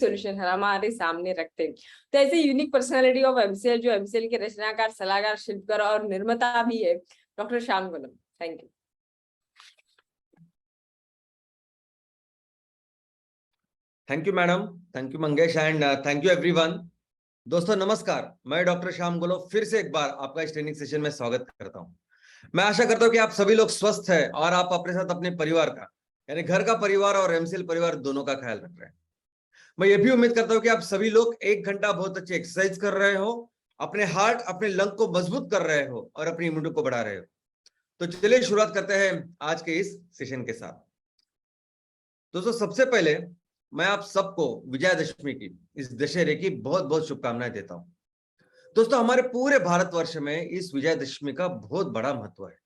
Solution हमारे सामने रखते हैं। तो ऐसे यूनिक पर्सनालिटी ऑफ एमसीएल, जो एमसीएल के रचनाकार, सलाहकार, शिल्पकार और निर्माता भी है, doctor Shyam Golam. Thank you. Thank you madam, thank you Mangesh and thank you everyone. दोस्तों नमस्कार, मैं डॉक्टर श्याम गोलम फिर से एक बार आपका इस ट्रेनिंग सेशन में स्वागत करता हूं। मैं आशा करता हूं कि आप सभी लोग स्वस्थ हैं और आप अपने साथ अपने परिवार का, यानी घर का परिवार और एमसीएल परिवार दोनों का ख्याल रख रहे हैं। मैं ये भी उम्मीद करता हूं कि आप सभी लोग 1 घंटा बहुत अच्छी एक्सरसाइज कर रहे हो, अपने हार्ट, अपने लंग को मजबूत कर रहे हो और अपनी इम्यूनिटी को बढ़ा रहे हो। तो चलिए शुरुआत करते हैं आज के इस सेशन के साथ। दोस्तों सबसे पहले मैं आप सबको विजयादशमी की, इस दशहरे की बहुत बहुत शुभकामनाएं देता हूं। दोस्तों हमारे पूरे भारतवर्ष में इस विजयादशमी का बहुत बड़ा महत्व है।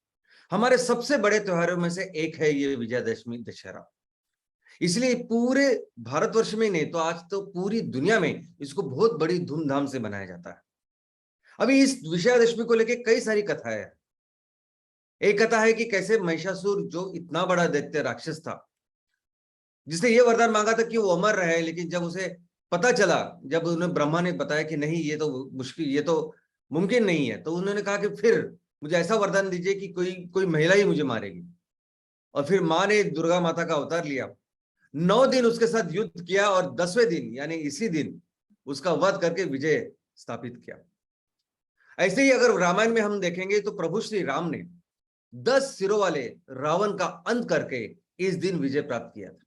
हमारे सबसे बड़े त्योहारों में से एक है ये विजयादशमी, दशहरा। इसलिए पूरे भारतवर्ष में नहीं तो आज तो पूरी दुनिया में इसको बहुत बड़ी धूमधाम से मनाया जाता है। अभी इस विजयादशमी को लेकर कई सारी कथाएं हैं। एक कथा है कि कैसे महिषासुर, जो इतना बड़ा दैत्य राक्षस था, जिसने ये वरदान मांगा था कि वो अमर रहे, लेकिन जब उसे पता चला, जब उन्हें ब्रह्मा ने बताया कि नहीं ये तो मुश्किल, ये तो मुमकिन नहीं है, तो उन्होंने कहा कि फिर मुझे ऐसा वरदान दीजिए कि कोई महिला ही मुझे मारेगी। और फिर माँ ने दुर्गा माता का अवतार लिया, 9 दिन उसके साथ युद्ध किया और 10वें दिन यानी इसी दिन उसका वध करके विजय स्थापित किया। ऐसे ही अगर रामायण में हम देखेंगे तो प्रभु श्री राम ने 10 सिरों वाले रावण का अंत करके इस दिन विजय प्राप्त किया था।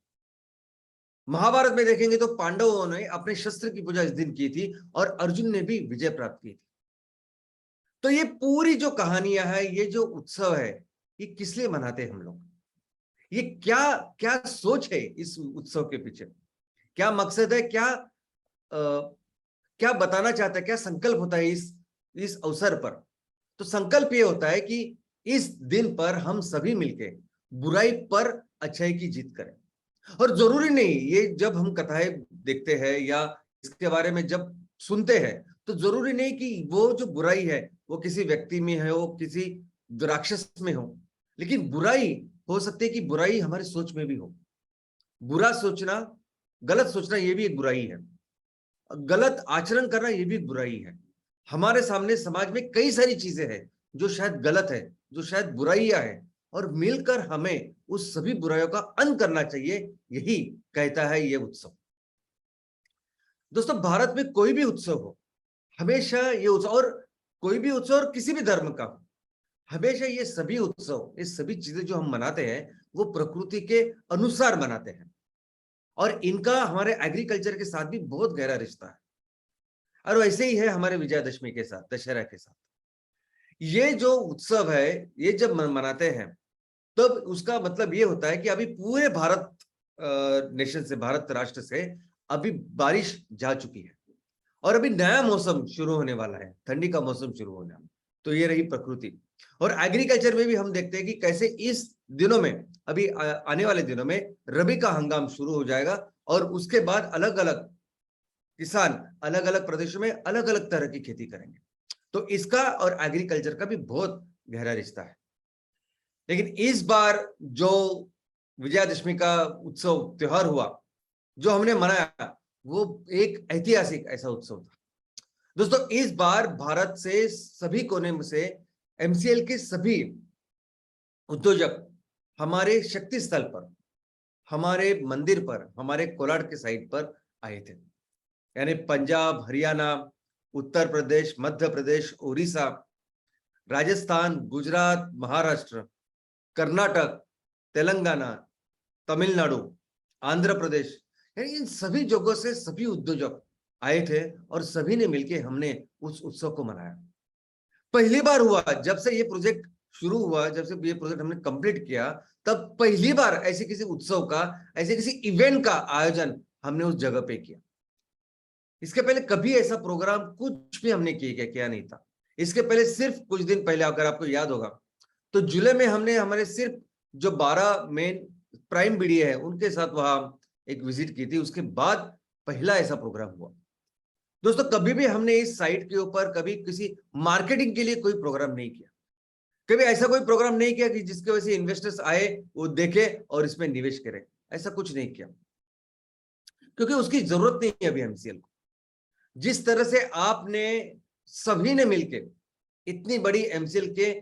महाभारत में देखेंगे तो पांडवों ने अपने शस्त्र की पूजा इस दिन की थी और अर्जुन ने भी विजय प्राप्त की थी। तो ये पूरी जो कहानियां है, ये जो उत्सव है, ये किस लिए मनाते हैं हम लोग? ये क्या क्या सोच है इस उत्सव के पीछे? क्या मकसद है? क्या बताना चाहता है? क्या संकल्प होता है इस अवसर पर? तो संकल्प ये होता है कि इस दिन पर हम सभी मिलके बुराई पर अच्छाई की जीत करें। और जरूरी नहीं, ये जब हम कथाएं देखते हैं या इसके बारे में जब सुनते हैं, तो जरूरी नहीं कि वो जो बुराई है वो किसी व्यक्ति में है, वो किसी राक्षस में हो। लेकिन बुराई हो सकती है कि बुराई हमारी सोच में भी हो। बुरा सोचना, गलत सोचना, ये भी एक बुराई है। गलत आचरण करना, ये भी एक बुराई है। हमारे सामने समाज में कई सारी चीजें हैं जो शायद गलत है, जो शायद बुराइयां है, और मिलकर हमें उस सभी बुराइयों का अंत करना चाहिए, यही कहता है ये उत्सव। दोस्तों भारत में कोई भी उत्सव हो, हमेशा ये उत्सव, और कोई भी उत्सव और किसी भी धर्म का हो, हमेशा ये सभी उत्सव, ये सभी चीजें जो हम मनाते हैं वो प्रकृति के अनुसार मनाते हैं, और इनका हमारे एग्रीकल्चर के साथ भी बहुत गहरा रिश्ता है। और वैसे ही है हमारे विजयादशमी के साथ, दशहरा के साथ। ये जो उत्सव है, ये जब मनाते हैं तब उसका मतलब ये होता है कि अभी पूरे भारत नेशन से, भारत राष्ट्र से अभी बारिश जा चुकी है और अभी नया मौसम शुरू होने वाला है, ठंडी का मौसम शुरू होने वाला है। तो ये रही प्रकृति। और एग्रीकल्चर में भी हम देखते हैं कि कैसे इस दिनों में, अभी आने वाले दिनों में रबी का हंगाम शुरू हो जाएगा, और उसके बाद अलग अलग किसान अलग अलग प्रदेशों में अलग अलग तरह की खेती करेंगे। तो इसका और एग्रीकल्चर का भी बहुत गहरा रिश्ता है। लेकिन इस बार जो विजयादशमी का उत्सव त्योहार हुआ, जो हमने मनाया, वो एक ऐतिहासिक ऐसा उत्सव था। दोस्तों इस बार भारत से सभी कोने से एमसीएल के सभी उद्योजक हमारे शक्ति स्थल पर, हमारे मंदिर पर, हमारे कोलाड के साइड पर आए थे। यानी पंजाब, हरियाणा, उत्तर प्रदेश, मध्य प्रदेश, उड़ीसा, राजस्थान, गुजरात, महाराष्ट्र, कर्नाटक, तेलंगाना, तमिलनाडु, आंध्र प्रदेश, यानी इन सभी जगहों से सभी उद्योजक आए थे और सभी ने मिलकर हमने उस उत्सव को मनाया। पहली बार हुआ जब से ये प्रोजेक्ट शुरू हुआ, जब से ये प्रोजेक्ट हमने कंप्लीट किया, तब पहली बार ऐसे किसी उत्सव का, ऐसे किसी इवेंट का आयोजन हमने उस जगह पे किया। इसके पहले कभी ऐसा प्रोग्राम कुछ भी हमने किया नहीं था। इसके पहले सिर्फ कुछ दिन पहले, अगर आपको याद होगा, तो जुलाई में हमने हमारे सिर्फ जो 12 मेन प्राइम बीडीए है उनके साथ वहां एक विजिट की थी। उसके बाद पहला ऐसा प्रोग्राम हुआ। दोस्तों कभी भी हमने इस साइट के ऊपर कभी किसी मार्केटिंग के लिए कोई प्रोग्राम नहीं किया, कभी ऐसा कोई प्रोग्राम नहीं किया कि जिसकी वजह से इन्वेस्टर्स आए, वो देखे और इसमें निवेश करें, ऐसा कुछ नहीं किया। क्योंकि उसकी जरूरत नहीं है अभी एमसीएल को। जिस तरह से आपने सभी ने मिलके इतनी बड़ी एमसीएल के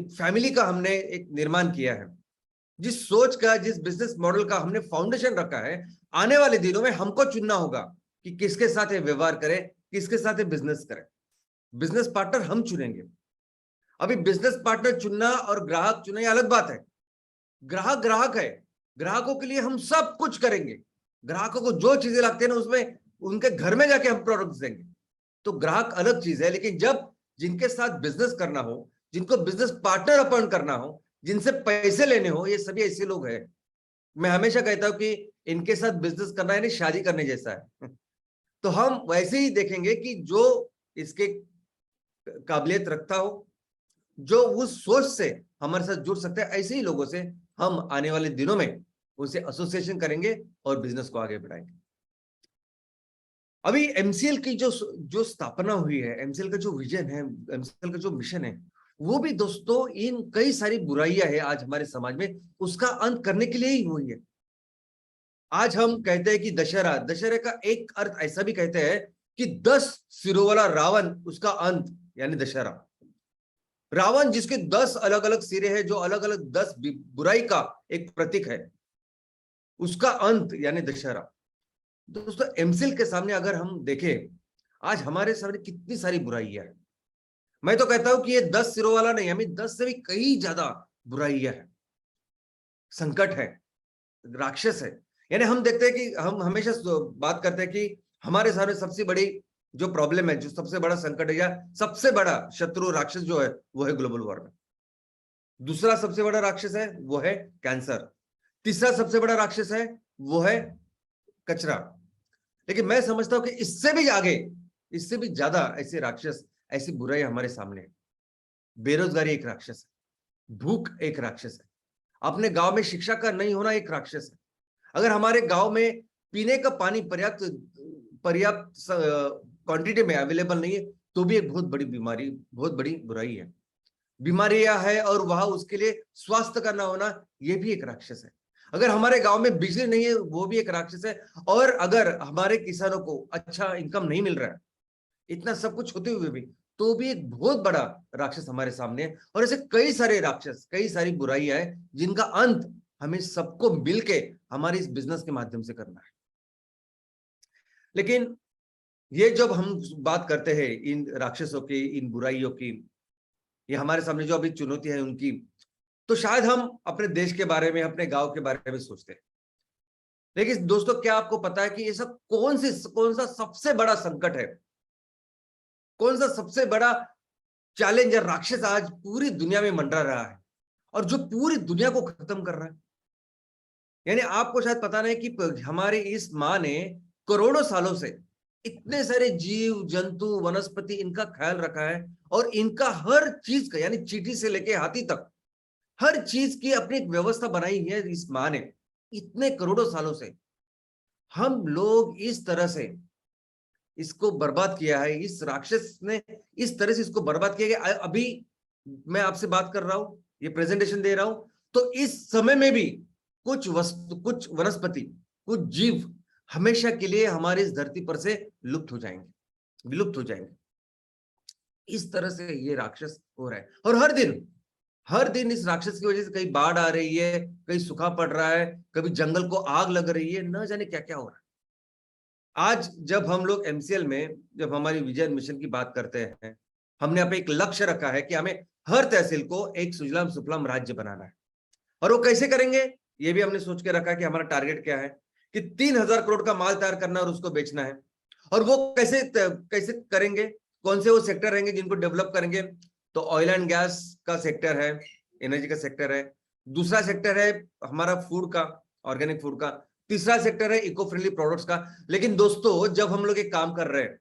फैमिली का हमने एक निर्माण किया है, जिस सोच का, जिस बिजनेस मॉडल का हमने फाउंडेशन रखा है, आने वाले दिनों में हमको चुनना होगा कि किसके साथ ये व्यवहार करें, किसके साथ ये बिजनेस करें। बिजनेस पार्टनर हम चुनेंगे। अभी बिजनेस पार्टनर चुनना और ग्राहक चुनना ये अलग बात है। ग्राहक ग्राहक है, ग्राहकों के लिए हम सब कुछ करेंगे। ग्राहकों को जो चीजें लगती है ना, उसमें उनके घर में जाके हम प्रोडक्ट्स देंगे। तो ग्राहक अलग चीज है, लेकिन जब जिनके साथ बिजनेस करना हो, जिनको बिजनेस पार्टनर अपॉइंट करना हो, जिनसे पैसे लेने हो, ये सभी ऐसे लोग हैं। मैं हमेशा कहता हूं कि इनके साथ बिजनेस करना है, शादी करने जैसा है। तो हम वैसे ही देखेंगे कि जो इसके काबिलियत रखता हो, जो उस सोच से हमारे साथ जुड़ सकते हैं, ऐसे ही लोगों से हम आने वाले दिनों में उनसे एसोसिएशन करेंगे और बिजनेस को आगे बढ़ाएंगे। अभी एमसीएल की जो स्थापना हुई है, एमसीएल का जो विजन है, एमसीएल का जो मिशन है, वो भी दोस्तों इन कई सारी बुराइयां है आज हमारे समाज में, उसका अंत करने के लिए ही हुई है। आज हम कहते हैं कि दशहरा का एक अर्थ ऐसा भी कहते हैं कि 10 सिरों वाला रावण, उसका अंत यानी दशहरा। रावण जिसके 10 अलग अलग सिरे हैं, जो अलग अलग 10 बुराई का एक प्रतीक है, उसका अंत यानी दशहरा। दोस्तों एमसीएल के सामने अगर हम देखें, आज हमारे सामने कितनी सारी बुराइयां है। मैं तो कहता हूं कि ये 10 सिरों वाला नहीं, हमें 10 से भी कई ज्यादा बुराइयां है, संकट है, राक्षस है। यानी हम देखते हैं कि हम हमेशा बात करते हैं कि हमारे सामने सबसे बड़ी जो प्रॉब्लम है, जो सबसे बड़ा संकट है या सबसे बड़ा शत्रु राक्षस जो है, वो है ग्लोबल वार्मिंग। दूसरा सबसे बड़ा राक्षस है वो है कैंसर। तीसरा सबसे बड़ा राक्षस है वो है कचरा। लेकिन मैं समझता हूं कि इससे भी आगे, इससे भी ज्यादा ऐसे राक्षस, ऐसी बुराई हमारे सामने है। बेरोजगारी एक राक्षस है, भूख एक राक्षस है, अपने गांव में शिक्षा का नहीं होना एक राक्षस है। अगर हमारे गांव में पीने का पानी पर्याप्त पर्याप्त क्वांटिटी में अवेलेबल नहीं है, तो भी एक बहुत बड़ी बीमारी, बहुत बड़ी बुराई है। बीमारियां है और वहां उसके लिए स्वास्थ्य का ना होना, यह भी एक राक्षस है। अगर हमारे गांव में बिजली नहीं है, वो भी एक राक्षस है। और अगर हमारे किसानों को अच्छा इनकम नहीं मिल रहा है, इतना सब कुछ होते हुए भी, तो भी एक बहुत बड़ा राक्षस हमारे सामने है। और ऐसे कई सारे राक्षस, कई सारी बुराइयां हैं, जिनका अंत हमें सबको मिलके हमारे इस बिजनेस के माध्यम से करना है। लेकिन ये जब हम बात करते हैं इन राक्षसों की, इन बुराइयों की, ये हमारे सामने जो अभी चुनौती है उनकी, तो शायद हम अपने देश के बारे में, अपने गांव के बारे में सोचते हैं। लेकिन दोस्तों क्या आपको पता है कि ये सब कौन सा सबसे बड़ा संकट है, कौन सा सबसे बड़ा चैलेंज या राक्षस आज पूरी दुनिया में मंडरा रहा है और जो पूरी दुनिया को खत्म कर रहा है? यानी आपको शायद पता नहीं कि हमारी इस माँ ने करोड़ों सालों से इतने सारे जीव जंतु वनस्पति इनका ख्याल रखा है, और इनका हर चीज का, यानी चींटी से लेके हाथी तक हर चीज की अपनी एक व्यवस्था बनाई है इस माँ ने इतने करोड़ों सालों से। हम लोग इस तरह से इसको बर्बाद किया है, इस राक्षस ने इस तरह से इसको बर्बाद किया गया। अभी मैं आपसे बात कर रहा हूं, ये प्रेजेंटेशन दे रहा हूं, तो इस समय में भी कुछ कुछ वनस्पति, कुछ जीव हमेशा के लिए हमारी इस धरती पर से लुप्त हो जाएंगे, विलुप्त हो जाएंगे। इस तरह से ये राक्षस हो रहा है। और हर दिन इस राक्षस की वजह से कहीं बाढ़ आ रही है, कहीं सूखा पड़ रहा है, कभी जंगल को आग लग रही है, न जाने क्या क्या हो रहा है। आज जब हम लोग एमसीएल में, जब हमारी विजन मिशन की बात करते हैं, हमने यहाँ पे एक लक्ष्य रखा है कि हमें हर तहसील को एक सुजलाम सुफलाम राज्य बनाना है। और वो कैसे करेंगे, ये भी हमने सोच के रखा है कि हमारा टारगेट क्या है कि 3000 करोड़ का माल तैयार करना और उसको बेचना है। और वो कैसे करेंगे, कौन से वो सेक्टर रहेंगे जिनको डेवलप करेंगे? तो ऑयल एंड गैस का सेक्टर है, एनर्जी का सेक्टर है। दूसरा सेक्टर है हमारा फूड का, ऑर्गेनिक फूड का। तीसरा सेक्टर है इको फ्रेंडली प्रोडक्ट्स का। लेकिन दोस्तों जब हम लोग एक काम कर रहे हैं,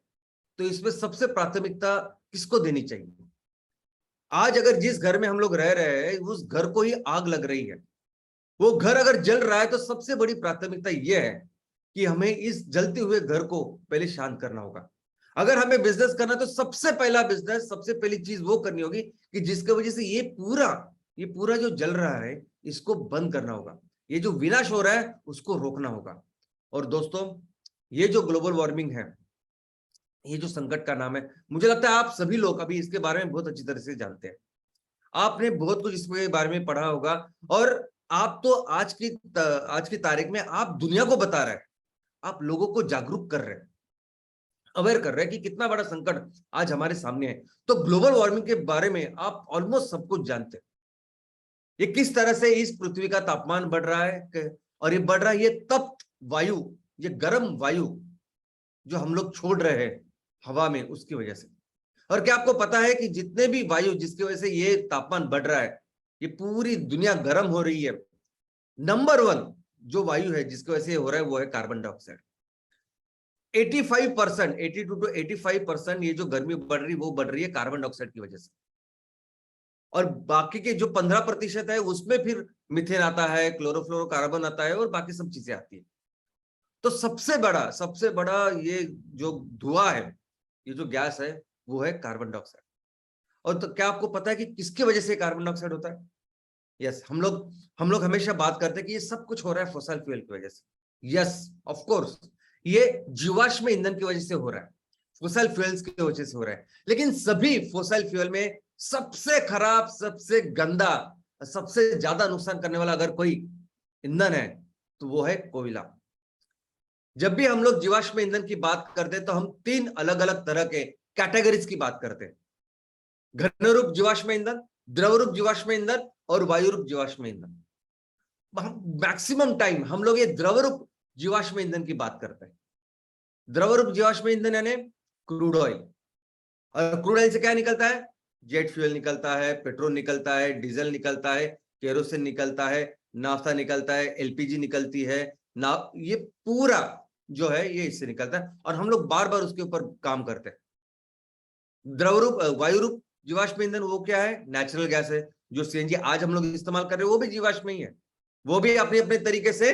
तो इसमें सबसे प्राथमिकता किसको देनी चाहिए? आज अगर जिस घर में हम लोग रह रहे हैं, उस घर को ही आग लग रही है, वो घर अगर जल रहा है, तो सबसे बड़ी प्राथमिकता यह है कि हमें इस जलते हुए घर को पहले शांत करना होगा। अगर हमें बिजनेस करना, तो सबसे पहला बिजनेस, सबसे पहली चीज वो करनी होगी कि जिसकी वजह से ये पूरा जो जल रहा है, इसको बंद करना होगा। ये जो विनाश हो रहा है, उसको रोकना होगा। और दोस्तों ये जो ग्लोबल वार्मिंग है, ये जो संकट का नाम है, मुझे लगता है आप सभी लोग अभी इसके बारे में बहुत अच्छी तरह से जानते हैं। आपने बहुत कुछ इसके बारे में पढ़ा होगा, और आप तो आज की तारीख में आप दुनिया को बता रहे हैं, आप लोगों को जागरूक कर रहे हैं, अवेयर कर रहे हैं कि कितना बड़ा संकट आज हमारे सामने है। तो ग्लोबल वार्मिंग के बारे में आप ऑलमोस्ट सब कुछ जानते हैं। ये किस तरह से इस पृथ्वी का तापमान बढ़ रहा है, और ये बढ़ रहा है, ये तप्त वायु, ये गर्म वायु जो हम लोग छोड़ रहे हैं हवा में, उसकी वजह से। और क्या आपको पता है कि जितने भी वायु जिसकी वजह से ये तापमान बढ़ रहा है, ये पूरी दुनिया गर्म हो रही है, नंबर 1 जो वायु है जिसकी वजह से ये हो रहा है वो है कार्बन डाइऑक्साइड। 85%, 82 to 85% ये जो गर्मी बढ़ रही वो बढ़ रही है कार्बन डाइऑक्साइड की वजह से। और बाकी के जो 15% है उसमें फिर मीथेन आता है, क्लोरोफ्लोरोकार्बन आता है, और बाकी सब चीजें आती है। तो सबसे बड़ा ये जो धुआं है, ये जो गैस है, वो है कार्बन डाइऑक्साइड। और तो क्या आपको पता है कि किसकी वजह से कार्बन डाइऑक्साइड होता है? यस, हम लोग हमेशा बात करते हैं कि ये सब कुछ हो रहा है फॉसिल फ्यूल की वजह से। यस, ऑफ कोर्स, ये जीवाश्म ईंधन की वजह से हो रहा है, फॉसिल फ्यूल्स की वजह से हो रहा है। लेकिन सभी फॉसिल फ्यूल में सबसे खराब, सबसे गंदा, सबसे ज्यादा नुकसान करने वाला अगर कोई ईंधन है तो वो है कोयला। जब भी हम लोग जीवाश्म ईंधन की बात करते हैं तो हम 3 अलग अलग तरह के कैटेगरीज की बात करते हैं: घनरूप जीवाश्म ईंधन, द्रवरूप जीवाश्म ईंधन और वायुरूप जीवाश्म ईंधन। मैक्सिमम टाइम हम लोग ये द्रवरूप जीवाश्म ईंधन की बात करते हैं। द्रवरूप जीवाश्म ईंधन यानी क्रूड ऑयल। और क्रूड ऑयल से क्या निकलता है? जेट फ्यूल निकलता है, पेट्रोल निकलता है, डीजल निकलता है, केरोसिन निकलता है, नाफ्ता निकलता है, एलपीजी निकलती है ना, ये पूरा जो है ये इससे निकलता है। और हम लोग बार बार उसके ऊपर काम करते हैं। द्रवरूप वायुरूप जीवाश्म ईंधन वो क्या है? नेचुरल गैस है। जो सीएनजी आज हम लोग इस्तेमाल कर रहे हैं वो भी जीवाश्म ही है, वो भी अपने अपने तरीके से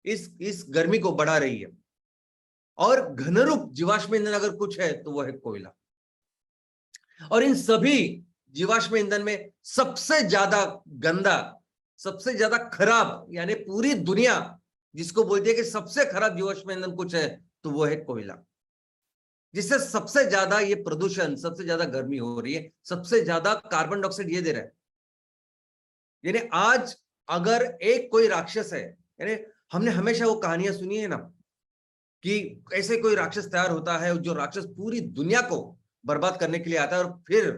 इस गर्मी को बढ़ा रही है। और घनरूप जीवाश्म ईंधन अगर कुछ है तो वो है कोयला। और इन सभी जीवाश्म ईंधन में सबसे ज्यादा गंदा, सबसे ज्यादा खराब, यानी पूरी दुनिया जिसको बोलती है कि सबसे खराब जीवाश्म ईंधन कुछ है तो वो है कोयला, जिससे सबसे ज्यादा ये प्रदूषण, सबसे ज्यादा गर्मी हो रही है, सबसे ज्यादा कार्बन डाइऑक्साइड ये दे रहा है। यानी आज अगर एक कोई राक्षस है, यानी हमने हमेशा वो कहानियां सुनी है ना कि कैसे कोई राक्षस तैयार होता है, जो राक्षस पूरी दुनिया को बर्बाद करने के लिए आता है, और फिर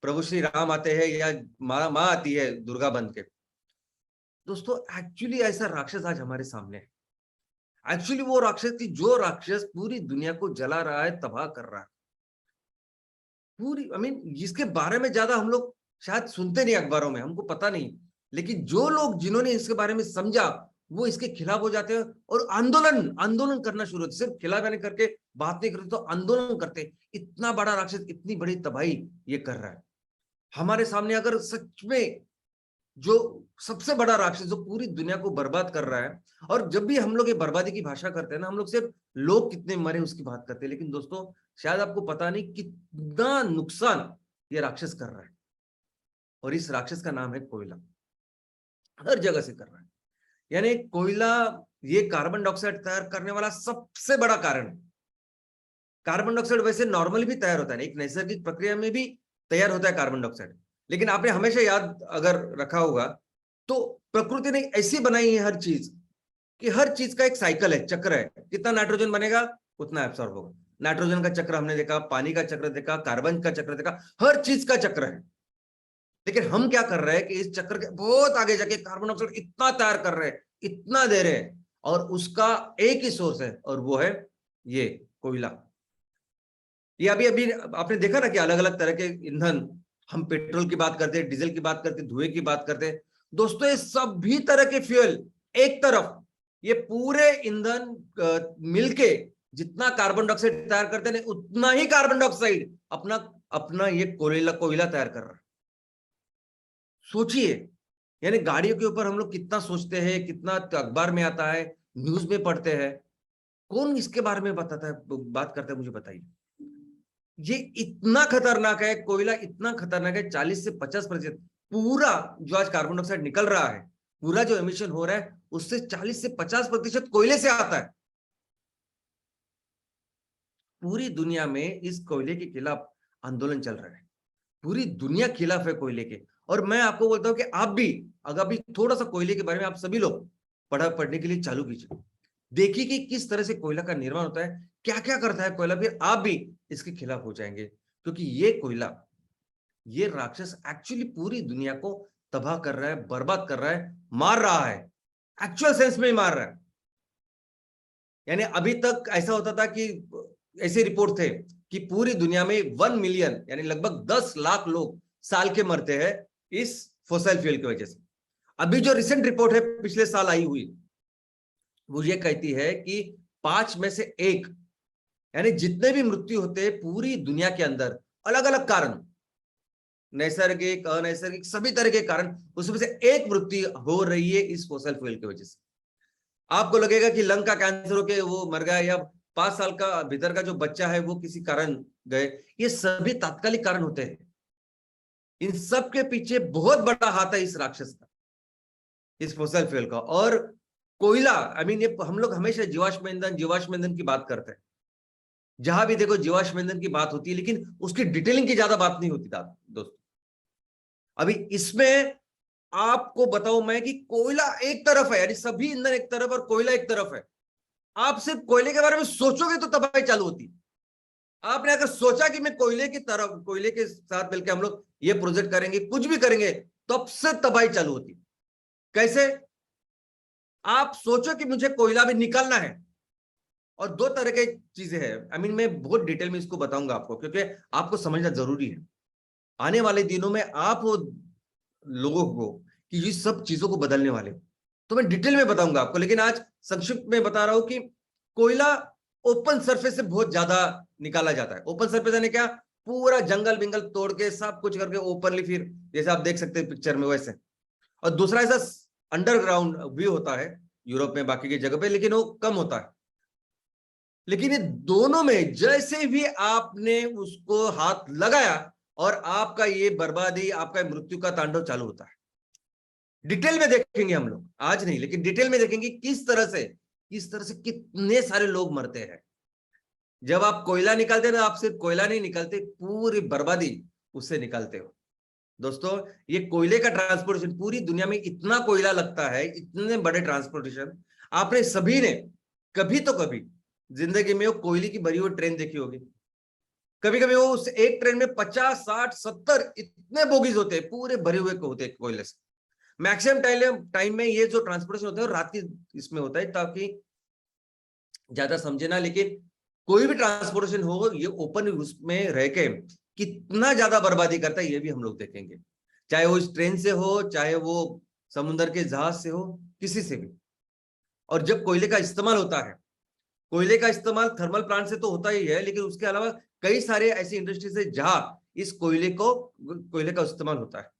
प्रभु श्री राम आते हैं या माँ आती है दुर्गा बन के। दोस्तों, एक्चुअली ऐसा राक्षस आज हमारे सामने है। एक्चुअली वो राक्षस की जो राक्षस पूरी दुनिया को जला रहा है, तबाह कर रहा है पूरी, जिसके बारे में ज्यादा हम लोग शायद सुनते नहीं अखबारों में, हमको पता नहीं, लेकिन जो लोग जिन्होंने इसके बारे में समझा वो इसके खिलाफ हो जाते हैं और आंदोलन करना शुरू होते। सिर्फ खिलाफ आने करके बात नहीं करते, तो आंदोलन करते। इतना बड़ा राक्षस इतनी बड़ी तबाही ये कर रहा है हमारे सामने। अगर सच में जो सबसे बड़ा राक्षस जो पूरी दुनिया को बर्बाद कर रहा है, और जब भी हम लोग ये बर्बादी की भाषा करते हैं ना, हम लोग सिर्फ लोग कितने मरे उसकी बात करते हैं, लेकिन दोस्तों शायद आपको पता नहीं कितना नुकसान ये राक्षस कर रहा है। और इस राक्षस का नाम है कोयला। हर जगह से कर रहा है। यानी कोयला ये कार्बन डाइऑक्साइड तैयार करने वाला सबसे बड़ा कारण है। कार्बन डाइऑक्साइड वैसे नॉर्मली भी तैयार होता है, एक नैसर्गिक प्रक्रिया में भी तैयार होता है कार्बन डाइऑक्साइड, लेकिन आपने हमेशा याद अगर रखा होगा तो प्रकृति ने ऐसी बनाई है हर चीज कि हर चीज का एक साइकिल है, चक्र है। कितना नाइट्रोजन बनेगा उतना एब्सॉर्ब होगा। नाइट्रोजन का चक्र हमने देखा, पानी का चक्र देखा, कार्बन का चक्र देखा, हर चीज का चक्र है। लेकिन हम क्या कर रहे हैं कि इस चक्र के बहुत आगे जाके कार्बन डाइऑक्साइड इतना तैयार कर रहे हैं, इतना दे रहे हैं, और उसका एक ही सोर्स है और वो है ये कोयला। ये अभी अभी आपने देखा ना कि अलग अलग तरह के ईंधन, हम पेट्रोल की बात करते हैं, डीजल की बात करते हैं, धुएं की बात करते हैं। दोस्तों, ये सभी तरह के फ्यूल एक तरफ, ये पूरे ईंधन मिलके जितना कार्बन डाइऑक्साइड तैयार करते हैं, उतना ही कार्बन डाइऑक्साइड अपना अपना ये कोयला तैयार कर रहा है। सोचिए, यानी गाड़ियों के ऊपर हम लोग कितना सोचते हैं, कितना अखबार में आता है, न्यूज में पढ़ते हैं, कौन इसके बारे में बताता है, बात करता है, मुझे बताइए। ये इतना खतरनाक है, कोयला इतना खतरनाक है, 40 से 50% पूरा जो आज कार्बन डाइऑक्साइड निकल रहा है, पूरा जो एमिशन हो रहा है, उससे 40 से 50% कोयले से आता है। पूरी दुनिया में इस कोयले के खिलाफ आंदोलन चल रहा है, पूरी दुनिया खिलाफ है कोयले के। और मैं आपको बोलता हूं कि आप भी अगर भी थोड़ा सा कोयले के बारे में आप सभी लोग पढ़ने के लिए चालू कीजिए, देखिए कि किस तरह से कोयला का निर्माण होता है, क्या क्या करता है कोयला, फिर आप भी इसके खिलाफ हो जाएंगे। क्योंकि ये कोयला, ये राक्षस एक्चुअली पूरी दुनिया को तबाह कर रहा है, बर्बाद कर रहा है, मार रहा है, एक्चुअल सेंस में ही मार रहा है। यानी अभी तक ऐसा होता था कि ऐसे रिपोर्ट थे कि पूरी दुनिया में 1 मिलियन यानी लगभग 10 लाख लोग साल के मरते हैं इस फॉसिल फ्यूल की वजह से। अभी जो रिसेंट रिपोर्ट है पिछले साल आई हुई, वो ये कहती है कि 5 में से 1 यानी जितने भी मृत्यु होते हैं पूरी दुनिया के अंदर, अलग अलग कारण, नैसर्गिक अनैसर्गिक सभी तरह के कारण, उसमें से 1 मृत्यु हो रही है इस फॉसिल फ्यूल की वजह से। आपको लगेगा कि लंग का कैंसर होके वो मर गया, या 5 साल का भीतर का जो बच्चा है वो किसी कारण गए, ये सभी तात्कालिक कारण होते हैं। इन सब के पीछे बहुत बड़ा हाथ है इस राक्षस का, इस फॉसिल फ्यूल का। और कोयला, ये हम लोग हमेशा जीवाश्म ईंधन की बात करते हैं, जहां भी देखो जीवाश्म ईंधन की बात होती है, लेकिन उसकी डिटेलिंग की ज्यादा बात नहीं होती दोस्तों। अभी इसमें आपको बताऊं मैं कि कोयला एक तरफ है, यानी सभी ईंधन एक तरफ और कोयला एक तरफ है। आप सिर्फ कोयले के बारे में सोचोगे तो तबाही चालू होती। आपने अगर सोचा कि मैं कोयले की तरफ, कोयले के साथ मिलकर हम लोग ये प्रोजेक्ट करेंगे, कुछ भी करेंगे, तब से तबाही चालू होती। कैसे? आप सोचो कि मुझे कोयला भी निकालना है, और 2 तरह की चीजें हैं। मैं बहुत डिटेल में इसको बताऊंगा आपको, क्योंकि आपको समझना जरूरी है। आने वाले दिनों में आप वो लोगों को कि ये सब चीजों को बदलने वाले, तो मैं डिटेल में बताऊंगा आपको। लेकिन आज संक्षिप्त में बता रहा हूं कि कोयला ओपन सरफेस से बहुत ज्यादा निकाला जाता है। ओपन सरफेस यानी क्या? पूरा जंगल बिंगल तोड़ के सब कुछ करके ओपनली, फिर जैसे आप देख सकते हैं पिक्चर में वैसे। और दूसरा ऐसा अंडरग्राउंड भी होता है यूरोप में, बाकी की जगह पे, लेकिन वो कम होता है। लेकिन ये दोनों में जैसे भी आपने उसको हाथ लगाया, और आपका ये बर्बादी, आपका मृत्यु का तांडव चालू होता है। डिटेल में देखेंगे हम लोग, आज नहीं, लेकिन डिटेल में देखेंगे किस तरह से कितने सारे लोग मरते हैं। जब आप कोयला निकालते हैं ना, आप सिर्फ कोयला नहीं निकालते, पूरी बर्बादी उससे निकालते हो। दोस्तों, ये कोयले का ट्रांसपोर्टेशन, पूरी दुनिया में इतना कोयला लगता है, इतने बड़े ट्रांसपोर्टेशन, आपने सभी ने कभी तो कभी जिंदगी में वो कोयले की भरी हुई ट्रेन देखी होगी। कभी कभी वो उस एक ट्रेन में 50, 60, 70 इतने बोगीज होते हैं, पूरे भरे हुए होते हैं कोयले से। मैक्सिमम टाइम में ये जो ट्रांसपोर्टेशन होता है रात की इसमें होता है, ताकि ज्यादा समझे ना। लेकिन कोई भी ट्रांसपोर्टेशन हो, ये ओपन उसमें रह के कितना ज्यादा बर्बादी करता है, ये भी हम लोग देखेंगे। चाहे वो इस ट्रेन से हो, चाहे वो समुद्र के जहाज से हो, किसी से भी। और जब कोयले का इस्तेमाल होता है, कोयले का इस्तेमाल थर्मल प्लांट से तो होता ही है, लेकिन उसके अलावा कई सारे ऐसी इंडस्ट्रीज है जहां इस कोयले का इस्तेमाल होता है।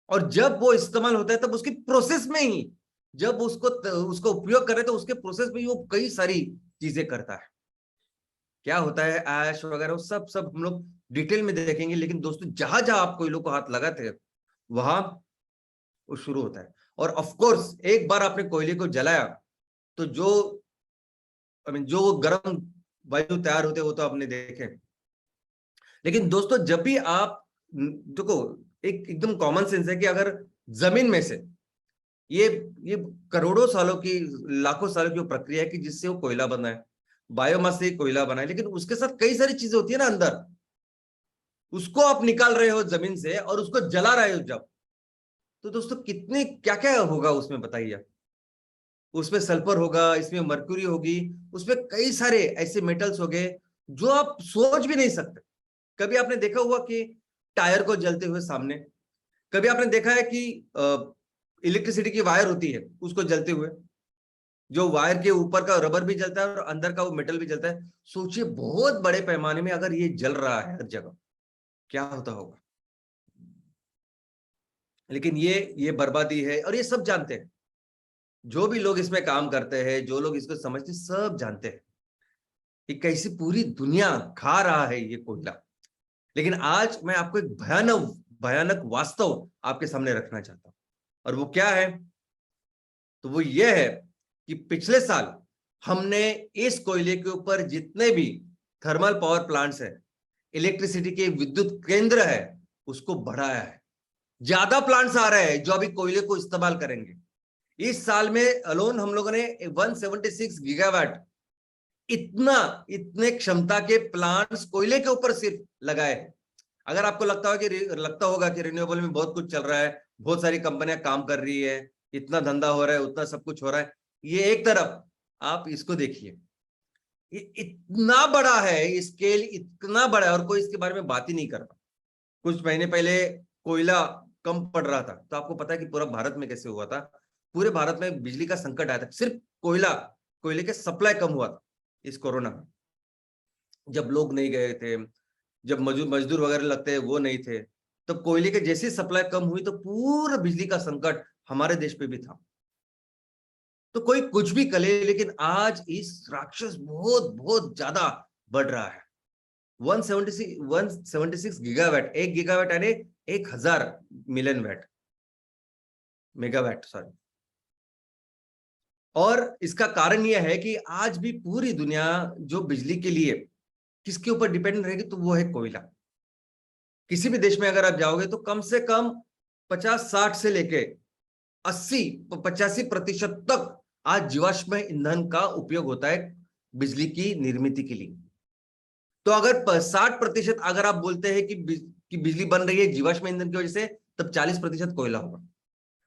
और जब वो इस्तेमाल होता है, तब उसकी प्रोसेस में ही, जब उसको उपयोग करे, तो उसके प्रोसेस में ही वो कई सारी चीजें करता है। क्या होता है, ऐश वगैरह, वो सब हम लोग डिटेल में देखेंगे। लेकिन दोस्तों, जहां जहां आप कोयलों को हाथ लगाते हैं, वहां वो शुरू होता है। और ऑफ कोर्स एक बार आपने कोयले को जलाया, तो जो गर्म वायु तैयार होते हैं, वो तो आपने देखे। लेकिन दोस्तों, जब भी आप देखो, एकदम कॉमन सेंस है कि अगर जमीन में से ये करोड़ों सालों की, लाखों सालों की प्रक्रिया है कि जिससे वो कोयला बना है, बायोमास से कोयला बना है, लेकिन उसके साथ कई सारी चीजें होती है ना अंदर, उसको आप निकाल रहे हो जमीन से और उसको जला रहे हो जब, तो दोस्तों कितने क्या क्या होगा उसमें, बताइए। उसमें सल्फर होगा, इसमें मर्क्यूरी होगी, उसमें कई सारे ऐसे मेटल्स हो गए जो आप सोच भी नहीं सकते। कभी आपने देखा हुआ कि टायर को जलते हुए सामने, कभी आपने देखा है कि इलेक्ट्रिसिटी की वायर होती है उसको जलते हुए, जो वायर के ऊपर का रबर भी जलता है और अंदर का वो मेटल भी जलता है। सोचिए बहुत बड़े पैमाने में अगर ये जल रहा है हर जगह, क्या होता होगा। लेकिन ये बर्बादी है, और ये सब जानते हैं, जो भी लोग इसमें काम करते हैं, जो लोग इसको समझते हैं, सब जानते हैं कि कैसी पूरी दुनिया खा रहा है ये कोयला। लेकिन आज मैं आपको एक भयानक भयानक वास्तव आपके सामने रखना चाहता हूं, और वो क्या है? तो वो ये है कि पिछले साल हमने इस कोयले के ऊपर जितने भी थर्मल पावर प्लांट्स है, इलेक्ट्रिसिटी के विद्युत केंद्र है, उसको बढ़ाया है। ज्यादा प्लांट्स आ रहे हैं जो अभी कोयले को इस्तेमाल करेंगे। इस साल में अलोन हम लोगों ने 176 गीगावाट इतने क्षमता के प्लांट्स कोयले के ऊपर सिर्फ लगाए हैं। अगर आपको लगता होगा कि रिन्यूएबल में बहुत कुछ चल रहा है, बहुत सारी कंपनियां काम कर रही है, इतना धंधा हो रहा है, उतना सब कुछ हो रहा है, ये एक तरफ, आप इसको देखिए, ये इतना बड़ा है, स्केल इतना बड़ा है और कोई इसके बारे में बात ही नहीं कर रहा। कुछ महीने पहले कोयला कम पड़ रहा था, तो आपको पता है कि पूरा भारत में कैसे हुआ था। पूरे भारत में बिजली का संकट आया था, सिर्फ कोयले के सप्लाई कम हुआ था इस कोरोना में। जब लोग नहीं गए थे, जब मजदूर वगैरह लगते हैं वो नहीं थे, तब कोयले के जैसी सप्लाई कम हुई तो पूरा बिजली का संकट हमारे देश पे भी था। तो कोई कुछ भी करे, लेकिन आज इस राक्षस बहुत बहुत ज्यादा बढ़ रहा है। 176 गीगावाट, 1 गीगावाट यानी 1000 मिलियन वाट, मेगावाट सॉरी। और इसका कारण यह है कि आज भी पूरी दुनिया जो बिजली के लिए किसके ऊपर डिपेंड रहेगी, तो वो है कोयला। किसी भी देश में अगर आप जाओगे तो कम से कम 50-60 से लेके 80-85% तक आज जीवाश्म ईंधन का उपयोग होता है बिजली की निर्मित के लिए। तो अगर 60% अगर आप बोलते हैं कि बिजली बन रही है जीवाश्म ईंधन की वजह से, तब 40% कोयला होगा।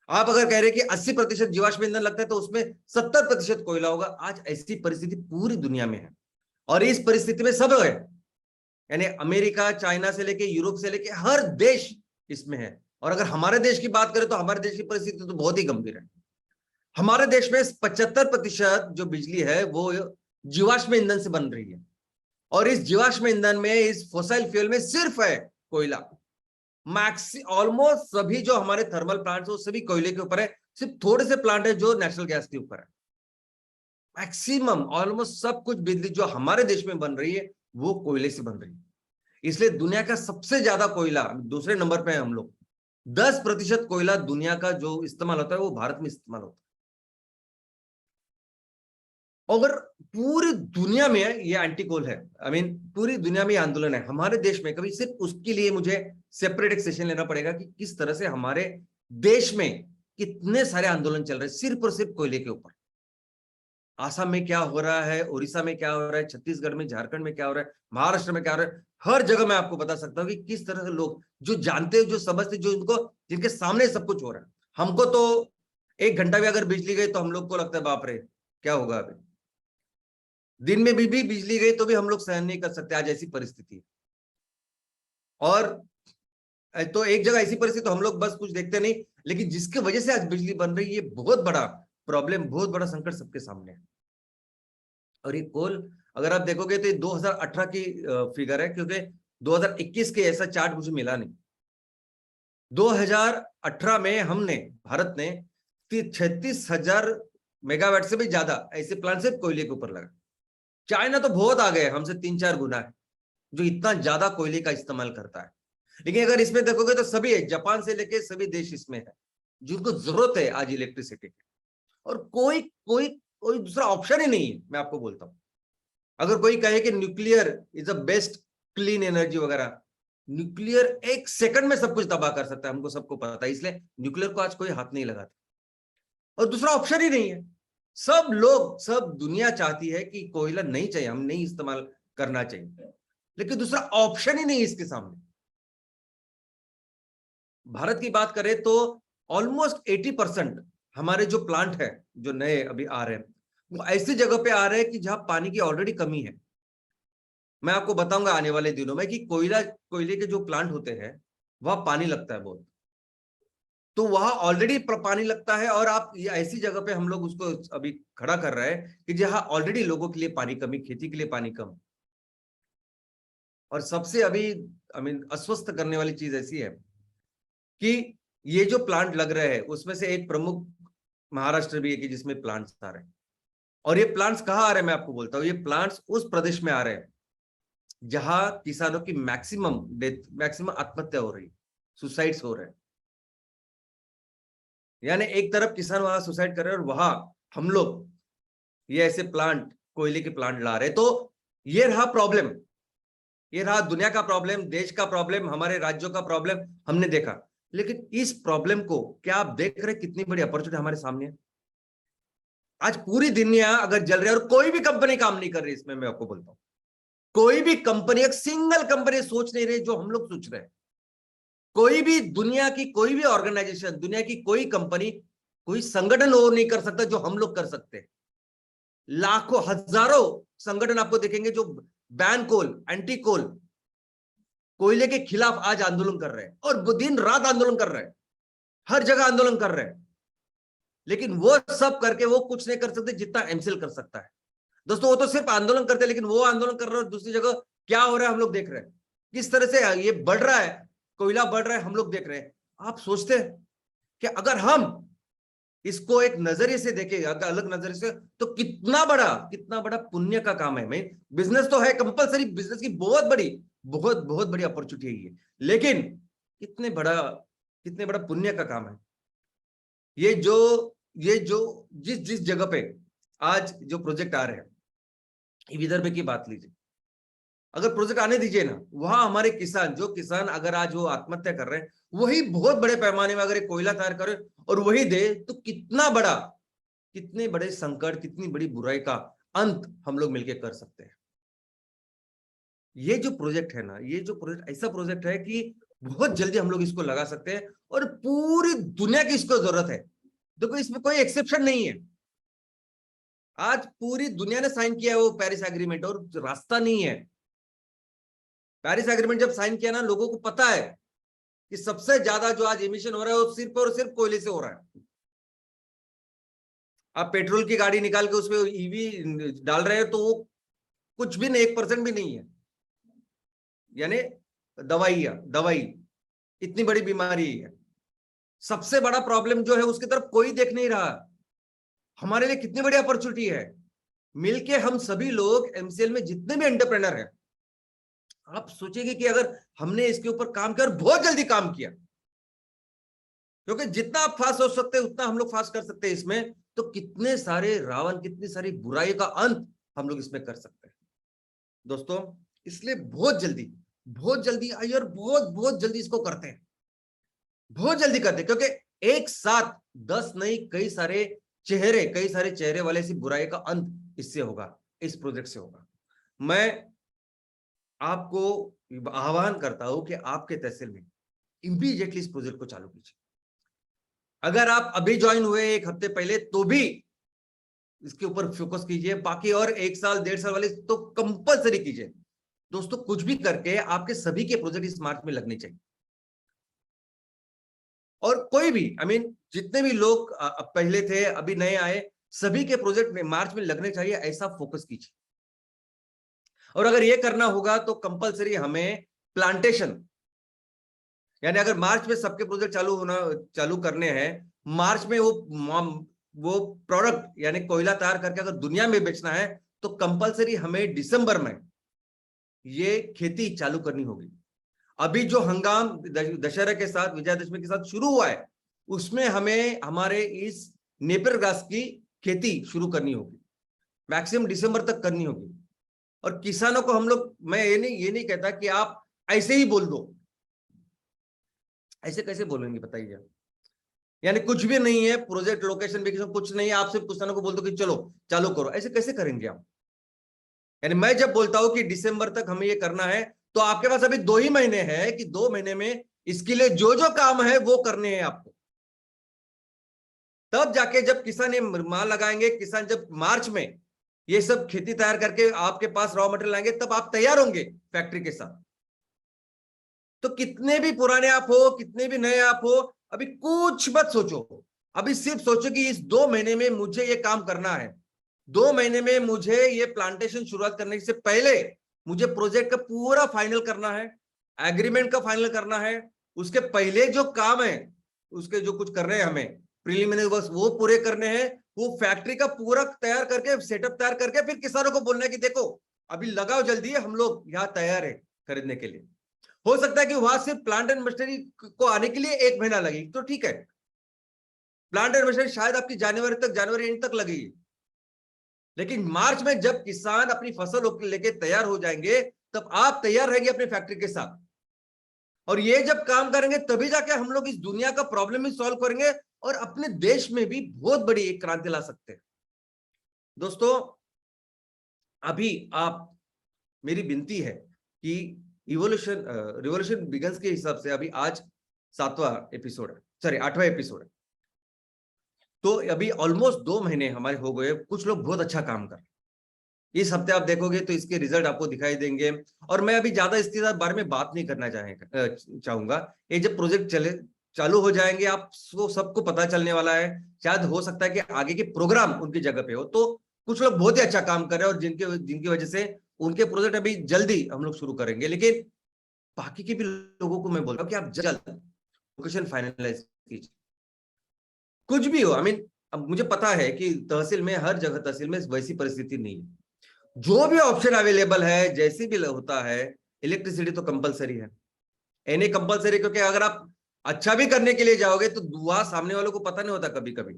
आप अगर कह रहे हैं कि 80% जीवाश्म ईंधन लगता है तो उसमें 70% कोयला होगा। आज ऐसी परिस्थिति पूरी दुनिया में है और इस परिस्थिति में सब है, यानी अमेरिका, चाइना से लेके यूरोप से लेके हर देश इसमें है। और अगर हमारे देश की बात करें तो हमारे देश की परिस्थिति तो बहुत ही गंभीर है। हमारे देश में 75% जो बिजली है वो जीवाश्म ईंधन से बन रही है और इस जीवाश्म ईंधन में, इस फोसिल फ्यूल में सिर्फ है कोयला। ऑलमोस्ट सभी जो हमारे थर्मल प्लांट्स वो सभी कोयले के ऊपर है, सिर्फ थोड़े से प्लांट है जो नेचुरल गैस के ऊपर है। मैक्सिमम ऑलमोस्ट सब कुछ बिजली जो हमारे देश में बन रही है वो कोयले से बन रही है। इसलिए दुनिया का सबसे ज्यादा कोयला, दूसरे नंबर पे है हम लोग। 10% कोयला दुनिया का जो इस्तेमाल होता है वो भारत में इस्तेमाल होता है। अगर पूरी दुनिया में ये एंटी कोल है, पूरी दुनिया में आंदोलन है, हमारे देश में कभी सिर्फ उसके लिए मुझे सेपरेट एक सेशन लेना पड़ेगा कि किस तरह से हमारे देश में कितने सारे आंदोलन चल रहे हैं सिर्फ और सिर्फ कोयले के ऊपर। आसाम में क्या हो रहा है, उड़ीसा में क्या हो रहा है, छत्तीसगढ़ में, झारखंड में क्या हो रहा है, महाराष्ट्र में क्या हो रहा है, हर जगह मैं आपको बता सकता हूँ कि किस तरह से लोग जो जानते हैं, जो समझते, जो जिनके सामने सब कुछ हो रहा है। हमको तो 1 घंटा भी अगर बिजली गई तो हम लोग को लगता है बाप रे क्या होगा। अभी दिन में भी बिजली गई तो भी हम लोग सहन नहीं कर सकते, आज ऐसी परिस्थिति। और तो एक जगह ऐसी परिस्थिति तो हम लोग बस कुछ देखते नहीं, लेकिन जिसकी वजह से आज बिजली बन रही है, ये बहुत बड़ा प्रॉब्लम, बहुत बड़ा संकट सबके सामने है। और ये कोल अगर आप देखोगे तो ये 2018 की फिगर है, क्योंकि 2021 के ऐसा चार्ट मुझे मिला नहीं। 2018 में हमने, भारत ने 36,000 मेगावाट से भी ज्यादा ऐसे प्लांट सिर्फ कोयले के ऊपर लगा। चाइना तो बहुत आ गए, हमसे 3-4 गुना है, जो इतना ज्यादा कोयले का इस्तेमाल करता है। लेकिन अगर इसमें देखोगे तो सभी है, जापान से लेके सभी देश इसमें है जिनको जरूरत है आज इलेक्ट्रिसिटी की। और कोई कोई कोई दूसरा ऑप्शन ही नहीं है। मैं आपको बोलता हूं, अगर कोई कहे कि nuclear is the best clean energy वगैरह, न्यूक्लियर 1 सेकंड में सब कुछ तबाह कर सकता है, हमको सबको पता है। इसलिए न्यूक्लियर को आज कोई हाथ नहीं लगाता और दूसरा ऑप्शन ही नहीं है। सब लोग, सब दुनिया चाहती है कि कोयला नहीं चाहिए, हम नहीं इस्तेमाल करना चाहिए, लेकिन दूसरा ऑप्शन ही नहीं इसके सामने। भारत की बात करें तो ऑलमोस्ट 80% हमारे जो प्लांट है, जो नए अभी आ रहे हैं, वो ऐसी जगह पे आ रहे हैं कि जहां पानी की ऑलरेडी कमी है। मैं आपको बताऊंगा आने वाले दिनों में कि कोयले के जो प्लांट होते हैं वहां पानी लगता है बहुत, तो वहां ऑलरेडी पानी लगता है। और आप ऐसी जगह पे हम लोग उसको अभी खड़ा कर रहे हैं कि जहां ऑलरेडी लोगों के लिए पानी कमी, खेती के लिए पानी कम। और सबसे अभी अस्वस्थ करने वाली चीज ऐसी है कि ये जो प्लांट लग रहे हैं उसमें से एक प्रमुख महाराष्ट्र भी है कि जिसमें प्लांट्स आ रहे हैं। और ये प्लांट्स कहाँ आ रहे हैं मैं आपको बोलता हूँ, ये प्लांट्स उस प्रदेश में आ रहे हैं जहां किसानों की मैक्सिमम आत्महत्या हो रही, सुसाइड्स हो रहे हैं। यानी एक तरफ किसान वहां सुसाइड कर रहे हैं और वहां हम लोग ये ऐसे प्लांट, कोयले के प्लांट ला रहे हैं। तो ये रहा प्रॉब्लम ये रहा दुनिया का प्रॉब्लम, देश का प्रॉब्लम, हमारे राज्यों का प्रॉब्लम हमने देखा, लेकिन इस प्रॉब्लम को क्या आप देख रहे हैं कितनी बड़ी अपॉर्चुनिटी हमारे सामने है। आज पूरी दुनिया अगर जल रही है और कोई भी कंपनी काम नहीं कर रही, इसमें मैं आपको बोलता हूं कोई भी कंपनी, एक सिंगल कंपनी सोच नहीं रही जो हम लोग सोच रहे हैं। कोई भी दुनिया की कोई भी ऑर्गेनाइजेशन, दुनिया की कोई कंपनी, कोई संगठन वो नहीं कर सकता जो हम लोग कर सकते हैं। लाखों हजारों संगठन आपको देखेंगे जो बैन कोल, एंटी कोल, कोयले के खिलाफ आज आंदोलन कर रहे हैं और वो दिन रात आंदोलन कर रहे हैं, हर जगह आंदोलन कर रहे हैं, लेकिन वो सब करके वो कुछ नहीं कर सकते जितना एमसीएल कर सकता है। दोस्तों वो तो सिर्फ आंदोलन करते हैं, लेकिन वो आंदोलन कर रहे हैं, दूसरी जगह क्या हो रहा है हम लोग देख रहे हैं, किस तरह से ये बढ़ रहा है, कोयला बढ़ रहा है, हम लोग देख रहे हैं। आप सोचते हैं कि अगर हम इसको एक नजरिए से देखें, अलग नजरिए से, तो कितना बड़ा पुण्य का काम है। मैं बिजनेस तो है कंपलसरी, बिजनेस की बहुत बड़ी अपॉर्चुनिटी है ये, लेकिन कितने बड़ा पुण्य का काम है ये जो जिस जगह पे आज जो प्रोजेक्ट आ रहे हैं, विदर्भ की बात लीजिए, अगर प्रोजेक्ट आने दीजिए ना, वहां हमारे किसान अगर आज वो आत्महत्या कर रहे हैं, वही बहुत बड़े पैमाने में अगर कोयला तैयार करे और वही दे, तो कितने बड़े संकट, कितनी बड़ी बुराई का अंत हम लोग मिलकर कर सकते हैं। ये जो प्रोजेक्ट है ना, ये जो प्रोजेक्ट ऐसा प्रोजेक्ट है कि बहुत जल्दी हम लोग इसको लगा सकते हैं और पूरी दुनिया की इसको जरूरत है। देखो इसमें कोई एक्सेप्शन नहीं है, आज पूरी दुनिया ने साइन किया है वो पेरिस एग्रीमेंट, और रास्ता नहीं है। पेरिस एग्रीमेंट जब साइन किया ना, लोगों को पता है कि सबसे ज्यादा जो आज एमिशन हो रहा है वो सिर्फ और सिर्फ कोयले से हो रहा है। आप पेट्रोल की गाड़ी निकाल के उसमें ईवी डाल रहे हैं तो वो कुछ भी नहीं, 1% भी नहीं है। यानी दवाई इतनी बड़ी बीमारी है, सबसे बड़ा प्रॉब्लम जो है उसकी तरफ कोई देख नहीं रहा। हमारे लिए कितनी बड़ी अपॉर्चुनिटी है, मिलके हम सभी लोग एमसीएल में जितने भी एंटरप्रेनर हैं, आप सोचेंगे कि अगर हमने इसके ऊपर काम किया और बहुत जल्दी काम किया, क्योंकि जितना आप फास्ट हो सकते हैं उतना हम लोग फास्ट कर सकते हैं इसमें, तो कितने सारे रावण, कितनी सारी बुराई का अंत हम लोग इसमें कर सकते हैं दोस्तों। इसलिए बहुत जल्दी आइए और बहुत जल्दी इसको करते हैं, बहुत जल्दी करते हैं, क्योंकि एक साथ 10 नहीं, कई सारे चेहरे वाले सी बुराई का अंत इससे होगा, इस प्रोजेक्ट से होगा। मैं आपको आह्वान करता हूं कि आपके तहसील में इमीडिएटली इस प्रोजेक्ट को चालू कीजिए। अगर आप अभी ज्वाइन हुए 1 हफ्ते पहले, तो भी इसके ऊपर फोकस कीजिए, बाकी और 1 साल 1.5 साल वाले तो कंपलसरी कीजिए। दोस्तों कुछ भी करके आपके सभी के प्रोजेक्ट इस मार्च में लगने चाहिए, और कोई भी जितने भी लोग पहले थे, अभी नए आए, सभी के प्रोजेक्ट में मार्च में लगने चाहिए, ऐसा फोकस कीजिए। और अगर ये करना होगा तो कंपलसरी हमें प्लांटेशन, यानी अगर मार्च में सबके प्रोजेक्ट चालू करने हैं, मार्च में वो प्रोडक्ट यानी कोयला तैयार करके अगर दुनिया में बेचना है, तो कंपलसरी हमें दिसंबर में ये खेती चालू करनी होगी। अभी जो हंगाम दशहरा के साथ, विजयादशमी के साथ शुरू हुआ है, उसमें हमें हमारे इस नेपियर ग्रास की खेती शुरू करनी होगी, मैक्सिमम दिसंबर तक करनी होगी। और किसानों को हम लोग, मैं ये नहीं कहता कि आप ऐसे ही बोल दो, ऐसे कैसे बोलेंगे बताइए। यानी कुछ भी नहीं है, प्रोजेक्ट लोकेशन भी कुछ नहीं है, आप सिर्फ किसानों को बोल दो कि चलो चालू करो, ऐसे कैसे करेंगे आप। यानी मैं जब बोलता हूं कि दिसंबर तक हमें ये करना है, तो आपके पास अभी 2 ही महीने हैं कि 2 महीने में इसके लिए जो काम है वो करने हैं आपको। तब जाके जब किसान ये माल लगाएंगे, किसान जब मार्च में ये सब खेती तैयार करके आपके पास रॉ मटेरियल लाएंगे, तब आप तैयार होंगे फैक्ट्री के साथ। तो कितने भी पुराने आप हो, कितने भी नए आप हो, अभी कुछ मत सोचो, अभी सिर्फ सोचो कि इस 2 महीने में मुझे ये काम करना है। 2 महीने में मुझे ये प्लांटेशन शुरुआत करने से पहले मुझे प्रोजेक्ट का पूरा फाइनल करना है, एग्रीमेंट का फाइनल करना है, उसके पहले जो काम है, उसके जो कुछ कर रहे हैं हमें प्रिलिमिनरी वर्क्स, वो पूरे करने हैं। वो फैक्ट्री का पूरा तैयार करके, सेटअप तैयार करके, फिर किसानों को बोलना है कि देखो अभी लगाओ जल्दी, हम लोग यहाँ तैयार है खरीदने के लिए। हो सकता है कि वहां से प्लांट एंड मशीनरी को आने के लिए 1 महीना लगेगी, तो ठीक है, प्लांट एंड मशीनरी शायद आपकी जनवरी एंड तक लगेगी, लेकिन मार्च में जब किसान अपनी फसल लेके तैयार हो जाएंगे, तब आप तैयार रहेंगे अपनी फैक्ट्री के साथ, और ये जब काम करेंगे तभी जाके हम लोग इस दुनिया का प्रॉब्लम भी सॉल्व करेंगे और अपने देश में भी बहुत बड़ी एक क्रांति ला सकते हैं। दोस्तों, अभी आप, मेरी विनती है कि इवोल्यूशन रिवोल्यूशन बिगन्स के हिसाब से अभी आज 7वां एपिसोड है, सॉरी 8वां एपिसोड है, तो अभी ऑलमोस्ट 2 महीने हमारे हो गए। कुछ लोग बहुत अच्छा काम कर रहे हैं, इस हफ्ते आप देखोगे तो इसके रिजल्ट आपको दिखाई देंगे। और मैं अभी ज्यादा इसके बारे में बात नहीं करना चाहूंगा। ये जब प्रोजेक्ट चालू हो जाएंगे आपको सबको पता चलने वाला है। शायद हो सकता है कि आगे के प्रोग्राम उनकी जगह पे हो। तो कुछ लोग बहुत ही अच्छा काम कर रहे हैं और जिनकी वजह से उनके प्रोजेक्ट अभी जल्दी हम लोग शुरू करेंगे। लेकिन बाकी के भी लोगों को मैं बोल रहा हूँ कि आप जल्द लोकेशन फाइनलाइज कीजिए, कुछ भी हो। अब मुझे पता है कि तहसील में, हर जगह तहसील में वैसी परिस्थिति नहीं है। जो भी ऑप्शन अवेलेबल है, जैसे भी होता है, इलेक्ट्रिसिटी तो कंपलसरी है, एनए कंपलसरी, क्योंकि अगर आप अच्छा भी करने के लिए जाओगे तो वहां सामने वालों को पता नहीं होता कभी कभी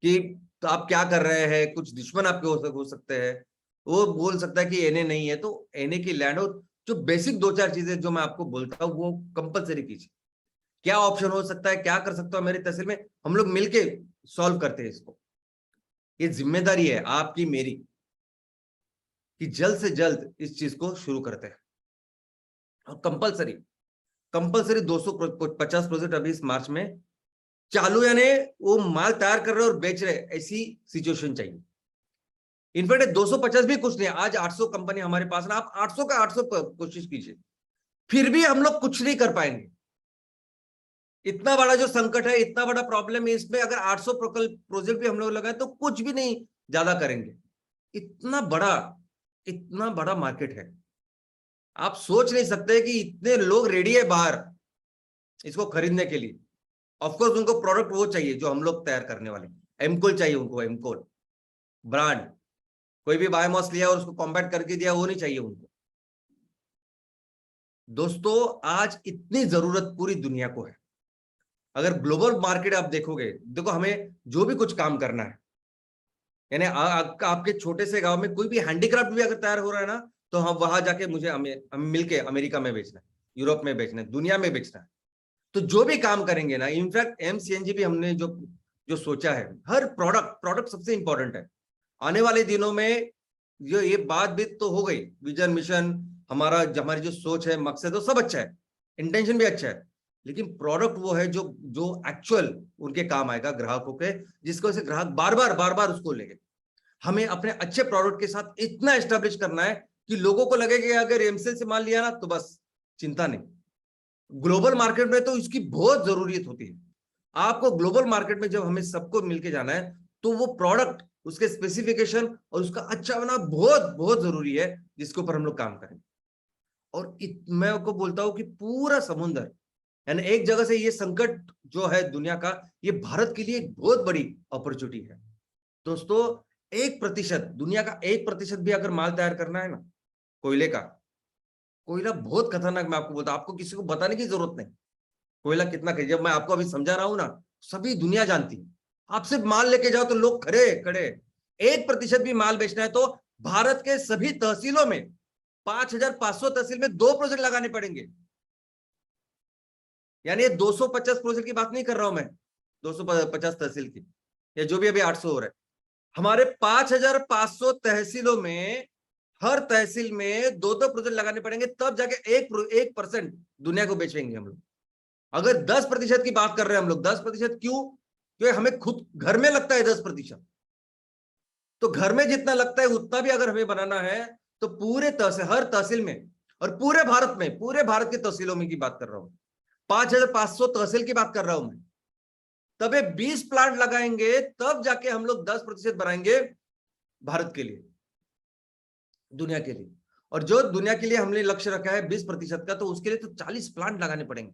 कि तो आप क्या कर रहे हैं। कुछ दुश्मन आपके हो सकते हैं, वो बोल सकता है कि एनए नहीं है, तो एनए की लैंड हो। जो बेसिक 2-4 चीजें जो मैं आपको बोलता हूँ वो कंपलसरी कीजिए। क्या ऑप्शन हो सकता है, क्या कर सकता हूं मेरी तहसील में, हम लोग मिलके सॉल्व करते हैं इसको। ये जिम्मेदारी है आपकी मेरी कि जल्द से जल्द इस चीज को शुरू करते हैं। और कंपलसरी 250 प्रोजेक्ट अभी इस मार्च में चालू, यानी वो माल तैयार कर रहे और बेच रहे, ऐसी सिचुएशन चाहिए। इनफैक्ट 250 भी कुछ नहीं, आज 800 कंपनी हमारे पास ना। आप 800 का 800 कोशिश कीजिए, फिर भी हम लोग कुछ नहीं कर पाएंगे। इतना बड़ा जो संकट है, इतना बड़ा प्रॉब्लम है, इसमें अगर 800 प्रोजेक्ट भी हम लोग लगाए तो कुछ भी नहीं ज्यादा करेंगे। इतना बड़ा मार्केट है, आप सोच नहीं सकते कि इतने लोग रेडी है बाहर इसको खरीदने के लिए। ऑफकोर्स उनको प्रोडक्ट वो चाहिए जो हम लोग तैयार करने वाले, एमकोल चाहिए उनको, एमकोल ब्रांड। कोई भी बायोमास लिया और उसको कॉम्पैक्ट करके दिया, वो नहीं चाहिए उनको। दोस्तों, आज इतनी जरूरत पूरी दुनिया को है। अगर ग्लोबल मार्केट आप देखोगे, देखो हमें जो भी कुछ काम करना है, यानी आपके छोटे से गांव में कोई भी हैंडीक्राफ्ट भी अगर तैयार हो रहा है ना, तो हम वहां जाके मुझे हम मिलके अमेरिका में बेचना है, यूरोप में बेचना है, दुनिया में बेचना है। तो जो भी काम करेंगे ना, इनफैक्ट एमसीएनजी भी हमने जो जो सोचा है, हर प्रोडक्ट सबसे इंपॉर्टेंट है। आने वाले दिनों में जो ये बात भी तो हो गई, विजन मिशन हमारी जो सोच है, मकसद है, सब अच्छा है, इंटेंशन भी अच्छा है। लेकिन प्रोडक्ट वो है जो जो एक्चुअल उनके काम आएगा, ग्राहकों के, जिसको वजह से ग्राहक बार बार उसको लेंगे। हमें अपने अच्छे प्रोडक्ट के साथ इतना एस्टेब्लिश करना है कि लोगों को लगे कि अगर एमसीएल से माल लिया ना तो बस चिंता नहीं। ग्लोबल मार्केट में तो इसकी बहुत जरूरत होती है। आपको ग्लोबल मार्केट में जब हमें सबको मिलके जाना है, तो वो प्रोडक्ट, उसके स्पेसिफिकेशन और उसका अच्छा बना बहुत बहुत जरूरी है, जिसके ऊपर हम लोग काम करें। और मैं आपको बोलता हूं कि पूरा समुद्र, यानी एक जगह से ये संकट जो है दुनिया का, ये भारत के लिए एक बहुत बड़ी अपॉर्चुनिटी है। दोस्तों, 1%, दुनिया का 1% भी अगर माल तैयार करना है ना, कोयले का, कोयला बहुत खतरनाक, मैं आपको बोलता हूं, आपको किसी को बताने की जरूरत नहीं कोयला कितना, जब मैं आपको अभी समझा रहा हूं ना, सभी दुनिया जानती है। आप सिर्फ माल लेके जाओ तो लोग खड़े खड़े। 1% भी माल बेचना है तो भारत के सभी तहसीलों में, 5500 तहसील में 2 प्रोजेक्ट लगाने पड़ेंगे। यानी 250 प्रोजेक्ट की बात नहीं कर रहा हूं मैं, 250 तहसील की, या जो भी अभी 800 हो रहा है। हमारे 5500 तहसीलों में, हर तहसील में 2-2 प्रोजेक्ट लगाने पड़ेंगे, तब जाके 1% दुनिया को बेचेंगे हम लोग। अगर 10% की बात कर रहे हैं हम लोग, 10% क्यों? क्योंकि हमें खुद घर में लगता है 10%, तो घर में जितना लगता है उतना भी अगर हमें बनाना है, तो पूरे तहसील, हर तहसील में, और पूरे भारत में, पूरे भारत की तहसीलों में की बात कर रहा हूं, 5500 तहसील की बात कर रहा हूं मैं। तब ये 20 प्लांट लगाएंगे, तब जाके हम लोग 10% बनाएंगे भारत के लिए, दुनिया के लिए। और जो दुनिया के लिए हमने लक्ष्य रखा है 20% का, तो उसके लिए तो 40 प्लांट लगाने पड़ेंगे।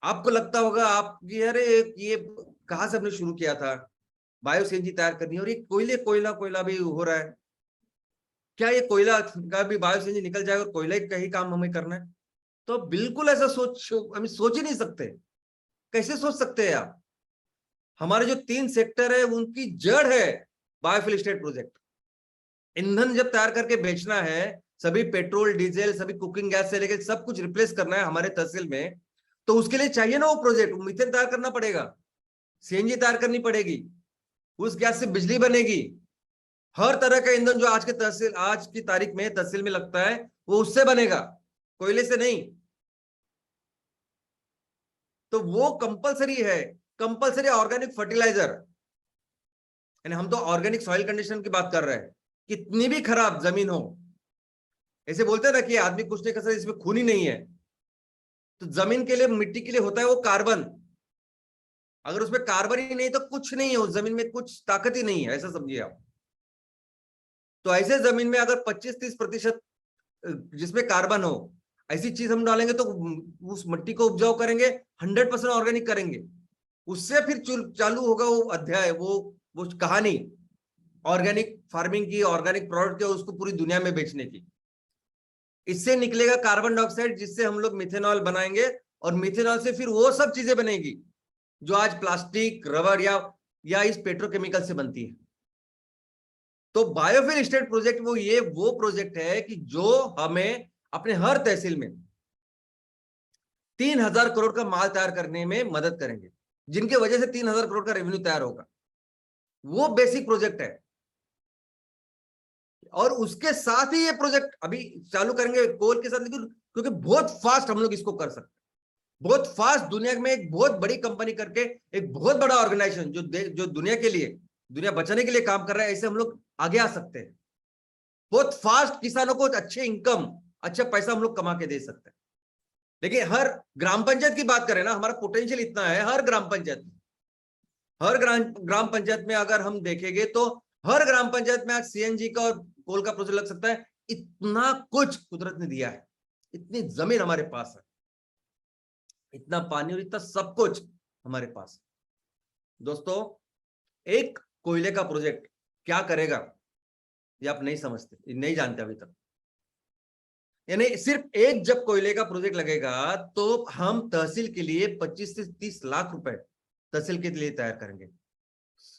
आपको लगता होगा आप अरे ये कहां से हमने शुरू किया था, बायो सीएनजी तैयार करनी है, और ये कोयला भी हो रहा है। क्या ये कोयला का भी बायो सीएनजी निकल जाएगा और कोयला का ही काम हमें करना है? तो बिल्कुल ऐसा हम सोच ही नहीं सकते। कैसे सोच सकते हैं आप? हमारे जो 3 सेक्टर है उनकी जड़ है बायोफ्यूल स्टेट प्रोजेक्ट। ईंधन जब तैयार करके बेचना है, सभी पेट्रोल डीजल सभी कुकिंग गैस से लेकर सब कुछ रिप्लेस करना है हमारे तहसील में, तो उसके लिए चाहिए ना वो प्रोजेक्ट, मीथेन तैयार करना पड़ेगा, सीएनजी तैयार करनी पड़ेगी, उस गैस से बिजली बनेगी। हर तरह का ईंधन जो आज की तारीख में तहसील में लगता है वो उससे बनेगा, कोयले से नहीं। तो वो कंपलसरी है, कंपलसरी ऑर्गेनिक फर्टिलाइजर। यानी हम तो ऑर्गेनिक सॉइल कंडीशन की बात कर रहे हैं। कितनी भी खराब जमीन हो, ऐसे बोलते हैं ना कि आदमी कुछ नहीं कर सकता इसमें खून ही नहीं है, तो जमीन के लिए मिट्टी के लिए होता है वो कार्बन। अगर उसमें कार्बन ही नहीं तो कुछ नहीं है, उस जमीन में कुछ ताकत ही नहीं है, ऐसा समझिए आप। तो ऐसे जमीन में अगर 25-30% जिसमें कार्बन हो ऐसी चीज हम डालेंगे तो उस मिट्टी को उपजाऊ करेंगे, 100% ऑर्गेनिक करेंगे। उससे फिर चालू होगा वो अध्याय, वो कहानी ऑर्गेनिक फार्मिंग की, ऑर्गेनिक प्रोडक्ट की, उसको पूरी दुनिया में बेचने की। इससे निकलेगा कार्बन डाइऑक्साइड, जिससे हम लोग मिथेनॉल बनाएंगे, और मिथेनॉल से फिर वो सब चीजें बनेगी जो आज प्लास्टिक, रबर या इस पेट्रोकेमिकल से बनती है। तो बायोफ्यूल स्टेट प्रोजेक्ट वो प्रोजेक्ट है कि जो हमें अपने हर तहसील में 3,000 करोड़ का माल तैयार करने में मदद करेंगे, जिनके वजह से 3,000 करोड़ का रेवेन्यू तैयार होगा। वो बेसिक प्रोजेक्ट है, और उसके साथ ही ये प्रोजेक्ट अभी चालू करेंगे कोल के साथ, लेकिन क्योंकि बहुत फास्ट हम लोग इसको कर सकते हैं, बहुत फास्ट दुनिया में एक बहुत बड़ी कंपनी करके एक बहुत बड़ा ऑर्गेनाइजेशन जो दुनिया के लिए, दुनिया बचाने के लिए काम कर रहा है, ऐसे हम लोग आगे आ सकते हैं। बहुत फास्ट किसानों को अच्छे इनकम, अच्छा पैसा हम लोग कमा के दे सकते हैं। लेकिन हर ग्राम पंचायत की बात करें ना, हमारा पोटेंशियल इतना है, हर ग्राम पंचायत में अगर हम देखेंगे तो हर ग्राम पंचायत में आज सीएनजी का और कोल का प्रोजेक्ट लग सकता है। इतना कुछ कुदरत ने दिया है, इतनी जमीन हमारे पास है, इतना पानी और इतना सब कुछ हमारे पास। दोस्तों, एक कोयले का प्रोजेक्ट क्या करेगा ये आप नहीं समझते, नहीं जानते अभी तक। यानी सिर्फ एक जब कोयले का प्रोजेक्ट लगेगा तो हम तहसील के लिए 25 से 30 लाख रुपए तहसील के लिए तैयार करेंगे,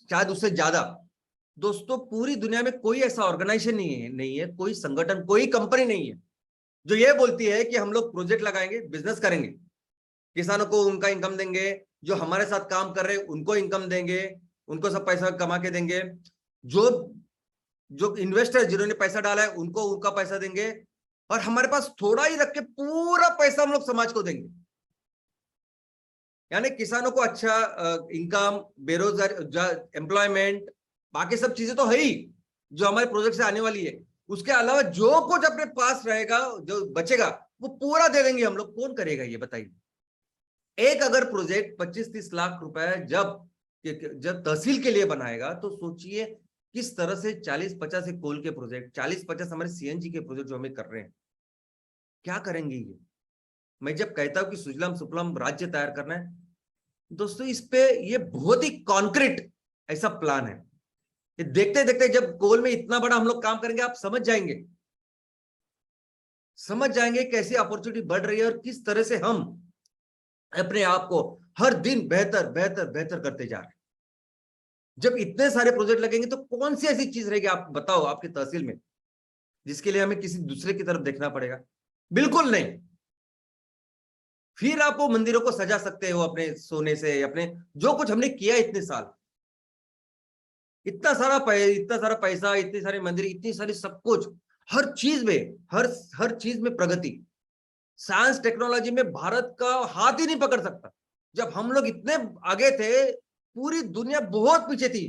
शायद उससे ज्यादा। दोस्तों, पूरी दुनिया में कोई ऐसा ऑर्गेनाइजेशन नहीं है, कोई संगठन, कोई कंपनी नहीं है जो ये बोलती है कि हम लोग प्रोजेक्ट लगाएंगे, बिजनेस करेंगे, किसानों को उनका इनकम देंगे, जो हमारे साथ काम कर रहे हैं उनको इनकम देंगे, उनको सब पैसा कमा के देंगे, जो इन्वेस्टर जिन्होंने पैसा डाला है उनको उनका पैसा देंगे, और हमारे पास थोड़ा ही रख के पूरा पैसा हम लोग समाज को देंगे। यानी किसानों को अच्छा इनकम, बेरोजगार, एम्प्लॉयमेंट, बाकी सब चीजें तो है ही जो हमारे प्रोजेक्ट से आने वाली है। उसके अलावा जो कुछ अपने पास रहेगा, जो बचेगा, वो पूरा दे देंगे हम लोग। कौन करेगा ये बताइए? एक अगर प्रोजेक्ट 25-30 लाख रुपए जब तहसील के लिए बनाएगा तो सोचिए किस तरह से 40-50 कोल के प्रोजेक्ट, 40-50 हमारे सीएनजी के प्रोजेक्ट जो हमें कर रहे हैं, क्या करेंगे ये? मैं जब कहता हूं कि सुजलाम सुफलाम राज्य तैयार करना है, दोस्तों इस पे ये बहुत ही कॉन्क्रीट ऐसा प्लान है। ये देखते देखते जब कोल में इतना बड़ा हम लोग काम करेंगे, आप समझ जाएंगे कैसी अपॉर्चुनिटी बढ़ रही है और किस तरह से हम अपने आप को हर दिन बेहतर बेहतर बेहतर करते जा रहे हैं। जब इतने सारे प्रोजेक्ट लगेंगे तो कौन सी ऐसी चीज रहेगी, आप बताओ, आपकी तहसील में, जिसके लिए हमें किसी दूसरे की तरफ देखना पड़ेगा? बिल्कुल नहीं। फिर आप वो मंदिरों को सजा सकते हो अपने सोने से, अपने जो कुछ हमने किया इतने साल, इतना सारा पैसा, इतने सारे मंदिर, इतनी सारी सब कुछ, हर चीज में, हर चीज में प्रगति। साइंस टेक्नोलॉजी में भारत का हाथ ही नहीं पकड़ सकता। जब हम लोग इतने आगे थे, पूरी दुनिया बहुत पीछे थी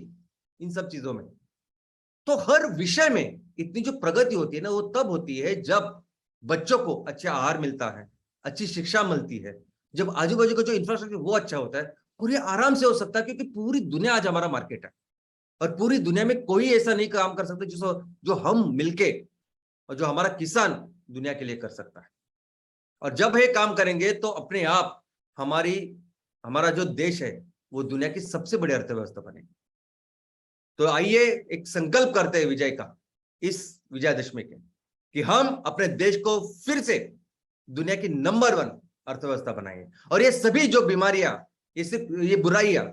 इन सब चीजों में। तो हर विषय में इतनी जो प्रगति होती है ना, वो तब होती है जब बच्चों को अच्छा आहार मिलता है, अच्छी शिक्षा मिलती है, जब आजू बाजू का जो इंफ्रास्ट्रक्चर वो अच्छा होता है। और ये आराम से हो सकता है क्योंकि पूरी दुनिया आज हमारा मार्केट है, और पूरी दुनिया में कोई ऐसा नहीं काम कर सकता जो हम मिलके और जो हमारा किसान दुनिया के लिए कर सकता है। और जब ये काम करेंगे तो अपने आप हमारा जो देश है वो दुनिया की सबसे बड़ी अर्थव्यवस्था बनेगी। तो आइए एक संकल्प करते हैं विजय का, इस विजयादशमी के, कि हम अपने देश को फिर से दुनिया की नंबर 1 अर्थव्यवस्था बनाएंगे। और ये सभी जो बीमारियां, ये बुराइयां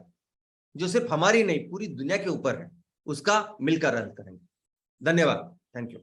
जो सिर्फ हमारी नहीं पूरी दुनिया के ऊपर है, उसका मिलकर हल करेंगे। धन्यवाद। Thank you.